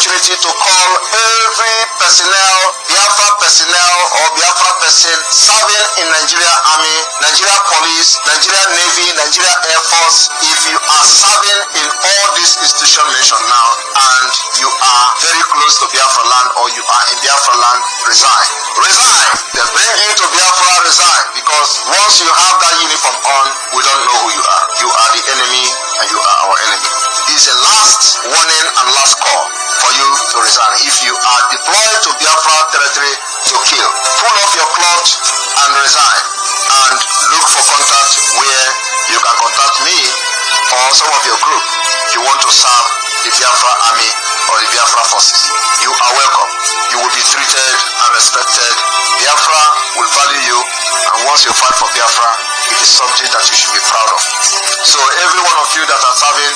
opportunity to call every personnel, Biafra personnel or Biafra person serving in Nigeria Army, Nigeria Police, Nigeria Navy, Nigeria Air Force. If you are serving in all these institutions mentioned now and you are very close to Biafra land or you are in Biafra land, resign. Resign. They bring you to Biafra, resign, because once you have that uniform on, we don't know who you are. You are the enemy and you are our enemy. It's a last warning and last call for you to resign. If you are deployed to Biafra territory to kill, pull off your cloth and resign, and look for contact where you can contact me or some of your group if you want to serve the Biafra army or the Biafra forces. You are welcome. You will be treated and respected. Biafra will value you, and once you fight for Biafra, it is something that you should be proud of. So every one of you that are serving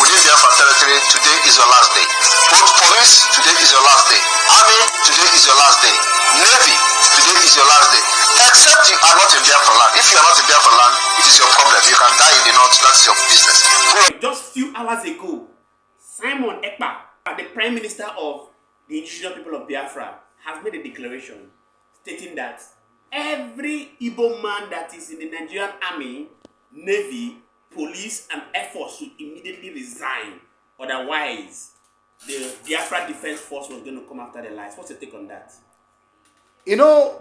within Biafra territory, today is your last day. Both police, today is your last day. Army, today is your last day. Navy, today is your last day. Except you are not in Biafra land. If you are not in Biafra land, it is your problem. You can die in the north, that's your business. Just few hours ago, Simon Ekpa, the Prime Minister of the indigenous people of Biafra, has made a declaration stating that every Igbo man that is in the Nigerian Army, Navy, Police, and Air Force should immediately resign. Otherwise, the Biafra Defense Force was going to come after their lives. What's your take on that? You know,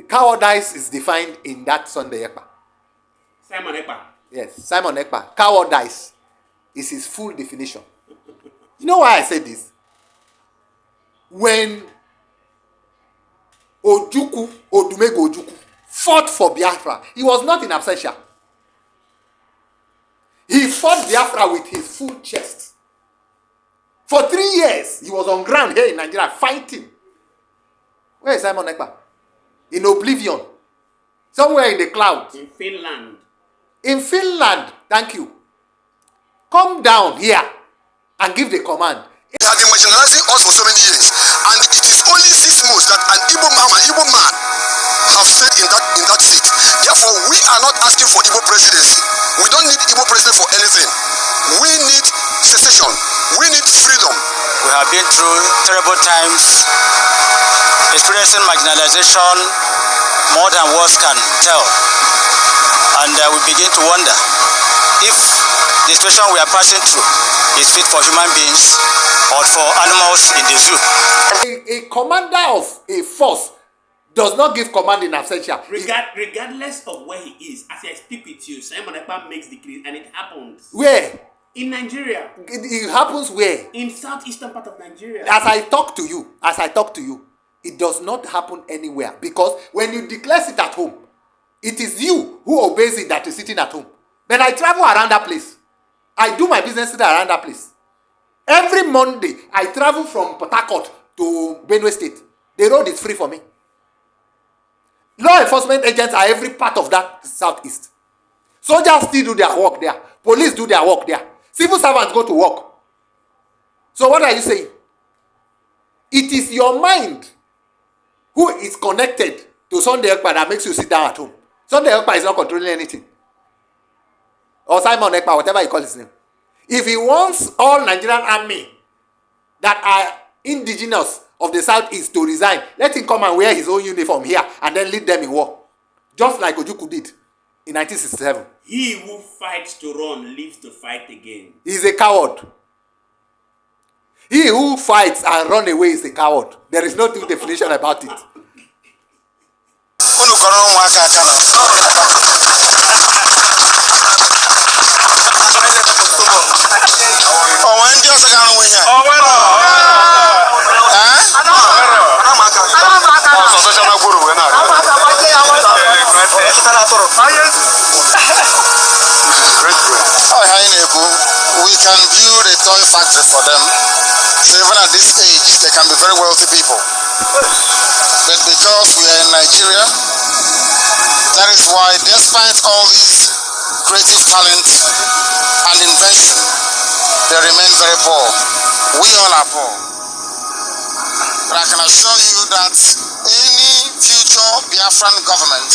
cowardice is defined in that Sunday Ekpa. Simon Ekpa. Yes, Simon Ekpa. Cowardice is his full definition. You know why I say this? When Odumego Ojukwu fought for Biafra, he was not in absentia. He fought Biafra with his full chest. For 3 years, he was on ground here in Nigeria fighting. Where is Simon Ekpa? In oblivion. Somewhere in the clouds. In Finland. In Finland, thank you. Come down here and give the command. They have been marginalizing us for so many years, and it is only 6 months that an Igbo man have said in that seat. Therefore, we are not asking for Igbo presidency. We don't need Igbo president for anything. We need secession. We need freedom. We have been through terrible times, experiencing marginalization more than words can tell, and we begin to wonder if the situation we are passing through is fit for human beings or for animals in the zoo. A commander of a force does not give command in absentia. Regardless of where he is, as I speak with you, Simon Ekpa makes decrees, and it happens. Where? In Nigeria. It happens where? In southeastern part of Nigeria. As I talk to you, it does not happen anywhere, because when you declare it at home, it is you who obeys it that is sitting at home. Then I travel around that place. I do my business around that place. Every Monday, I travel from Port Harcourt to Benue State. The road is free for me. Law enforcement agents are every part of that southeast. Soldiers still do their work there. Police do their work there. Civil servants go to work. So what are you saying? It is your mind who is connected to Sunday Ekpa that makes you sit down at home. Sunday Ekpa is not controlling anything. Or Simon Ekpa, whatever you call his name. If he wants all Nigerian army that are indigenous of the southeast to resign, let him come and wear his own uniform here and then lead them in war. Just like Ojukwu did in 1967. He who fights to run lives to fight again. He is a coward. He who fights and runs away is a coward. There is no definition about it. We can build a toy factory for them, so even at this age they can be very wealthy people. But because we are in Nigeria, that is why, despite all these creative talent and invention, they remain very poor. We all are poor. But I can assure you that any future Biafran government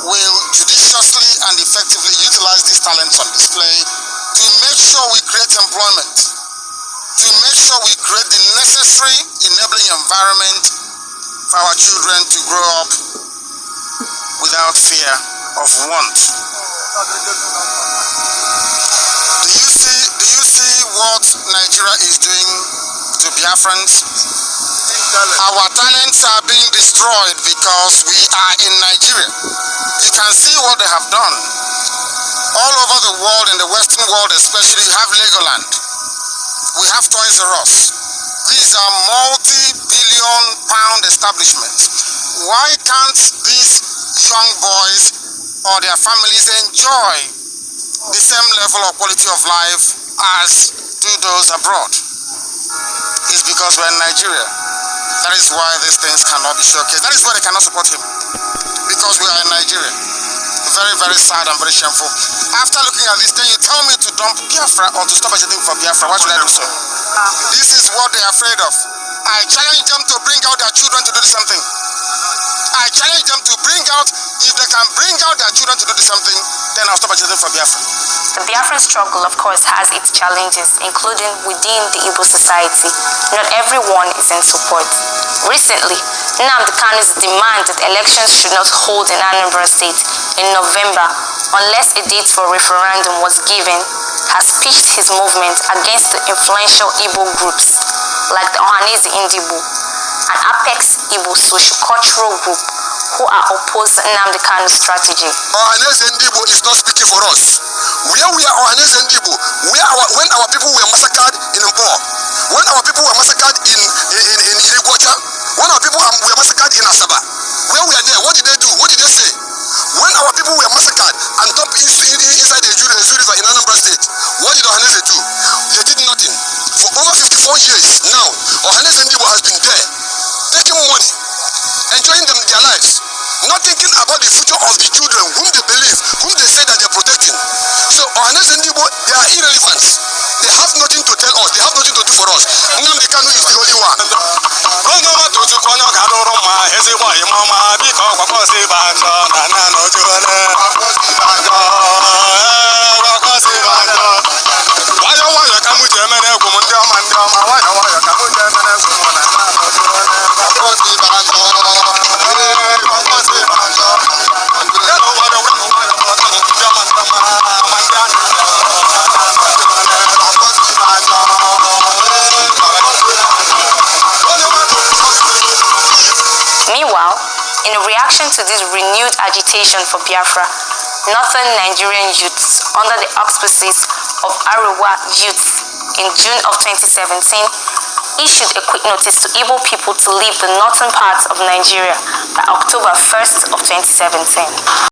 will judiciously and effectively utilize these talents on display to make sure we create employment, to make sure we create the necessary enabling environment for our children to grow up without fear of want. Do you see what Nigeria is doing to Biafrans? Our talents are being destroyed because we are in Nigeria. You can see what they have done. All over the world, in the Western world especially, we have Legoland. We have Toys R Us. These are multi-billion pound establishments. Why can't these young boys or their families enjoy the same level of quality of life as do those abroad? It's because we're in Nigeria. That is why these things cannot be showcased. That is why they cannot support him. Because we are in Nigeria. Very, very sad and very shameful. After looking at this, then you tell me to dump Biafra or to stop agitating for Biafra. Why should I do so? This is what they are afraid of. I challenge them to bring out their children to do the same thing. I challenge them to bring out, if they can bring out their children to do the same thing, then I'll stop agitating for Biafra. The Biafran struggle, of course, has its challenges, including within the Igbo society. Not everyone is in support. Recently, Nnamdi Kanu's demand that elections should not hold in Anambra State in November unless a date for referendum was given has pitched his movement against the influential Igbo groups like the Ohanese Indibo, an apex Igbo socio-cultural group who are opposed to Nnamdi Kanu's strategy. Ohanese Indibo is not speaking for us. Where we are Ohanese Indibo, when our people were massacred in Mpo, when our people were massacred in Igbocha, when our people were massacred in Asaba, where we are there, what did they do? What did they say? When our people were massacred and dumped inside the Zoo River in Anambra State, what did Ohanese do? They did nothing. For over 54 years now, Ohanese Indibo has been there, taking money, enjoying their lives, not thinking about the future of the children whom they believe, whom they say that they're protecting. So Ohanese Indibo, they are irrelevant. They have nothing to tell us. They have nothing to do for us. Nnamdi Kanu is the only one. Meanwhile, in reaction to this renewed agitation for Biafra, northern Nigerian youths under the auspices of Arewa youths in June of 2017 issued a quick notice to Igbo people to leave the northern parts of Nigeria by October 1st of 2017.